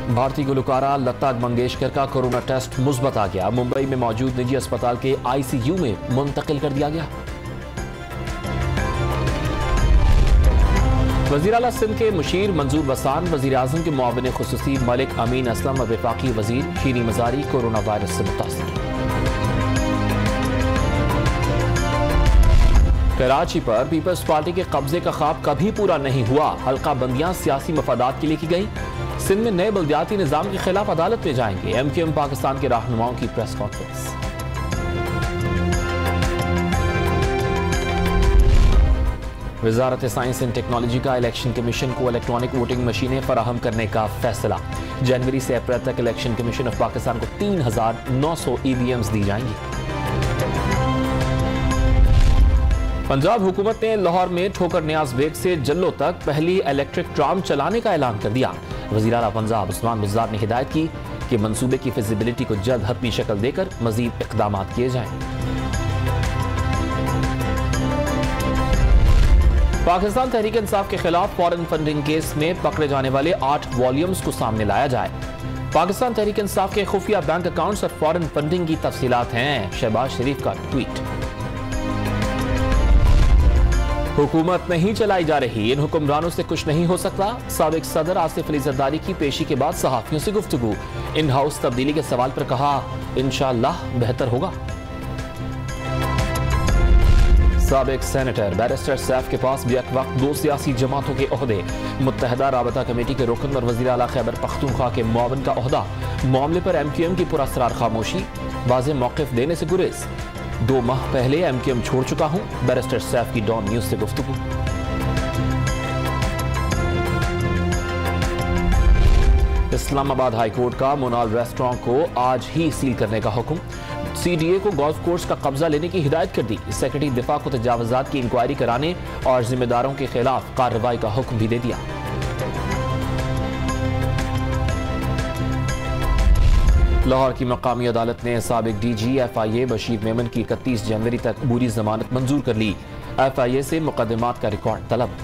भारतीय गुलकारा लता मंगेशकर का corona test मुस्बत आ गया। मुंबई में मौजूद निजी अस्पताल के आईसीयू में मुंतकिल कर दिया गया। वज़ीर आला सिंध के मुशीर मंजूर वसान, वज़ीर आज़म के मुआविन खुसूसी मलिक अमीन असलम और वफाकी वज़ीर शीरी मज़ारी कोरोना वायरस से मुतासिर। कराची पर पीपल्स पार्टी के कब्जे का ख्वाब कभी पूरा नहीं हुआ। हल्का बंदियां सियासी मफादात के लिए की गई। सिंध में नए बल्दियाती निजाम के खिलाफ अदालत में जाएंगे। एमक्यूएम पाकिस्तान के रहनुमाओं की press conference. Wazarat science and technology का इलेक्शन कमीशन को इलेक्ट्रॉनिक वोटिंग मशीनें फराहम करने का फैसला। जनवरी से अप्रैल तक इलेक्शन कमीशन ऑफ पाकिस्तान को 3,900 ईवीएम्स दी जाएंगी। पंजाब हुकूमत ने लाहौर में ठोकर नियाज बेग से जल्लो तक पहली इलेक्ट्रिक ट्राम चलाने का ऐलान कर दिया। वज़ीर आला पंजाब उस्मान बुज़दार ने हिदायत की कि मंसूबे की फिजिबिलिटी को जल्द हतमी शक्ल देकर मजीद इक़दाम किए जाएं। पाकिस्तान तहरीक इंसाफ के खिलाफ फॉरेन फंडिंग केस में पकड़े जाने वाले 8 वॉल्यूम्स को सामने लाया जाए। पाकिस्तान तहरीक इंसाफ के खुफिया बैंक अकाउंट्स और फॉरेन फंडिंग की तफसीलात हैं। शहबाज शरीफ का ट्वीट। हुकूमत नहीं चलाई जा रही, इन हुक्मरानों से कुछ नहीं हो सकता। साबिक सदर आसिफ अली जरदारी की पेशी के बाद सहाफियों से गुफ्तगू। इन हाउस तब्दीली के सवाल पर कहा, इंशाअल्लाह बेहतर होगा। साबिक सेनेटर बैरिस्टर सैफ के पास भी एक वक्त 2 सियासी जमातों के ओहदे। मुत्तहदा राबता कमेटी के रुकन और वज़ीर आला खैबर पख्तूनख्वा के मुआविन का ओहदा। मामले पर एमक्यूएम की पुरअसरार खामोशी, वाज़ेह मौक़िफ़ देने से गुरेज। 2 माह पहले एमक्यूएम छोड़ चुका हूं, बैरिस्टर सैफ की डॉन न्यूज से गुफ्तगू। इस्लामाबाद हाई कोर्ट का मोनाल रेस्टोरेंट को आज ही सील करने का हुक्म। सीडीए को गोल्फ कोर्स का कब्जा लेने की हिदायत कर दी। सेक्रेटरी दिफा को तजावुज़ात की इंक्वायरी कराने और जिम्मेदारों के खिलाफ कार्रवाई का हुक्म भी दे दिया। लाहौर की मकामी अदालत ने साबिक डीजी एफआईए बशीर मेमन की 31 जनवरी तक पूरी जमानत मंजूर कर ली। एफआईए से मुकदमात का रिकॉर्ड तलब।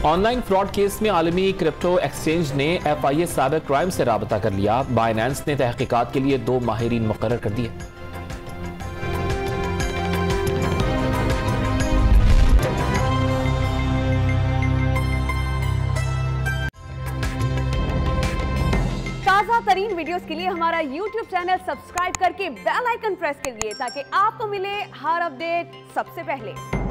ऑनलाइन फ्रॉड केस में आलमी क्रिप्टो एक्सचेंज ने एफआईए साइबर क्राइम से राबता कर लिया। बाइनेंस ने तहकीकात के लिए 2 माहिरीन मुकर्रर कर दिए। ताज़ा तरीन वीडियोस के लिए हमारा YouTube चैनल सब्सक्राइब करके बेल आइकन प्रेस करिए ताकि आपको मिले हर अपडेट सबसे पहले।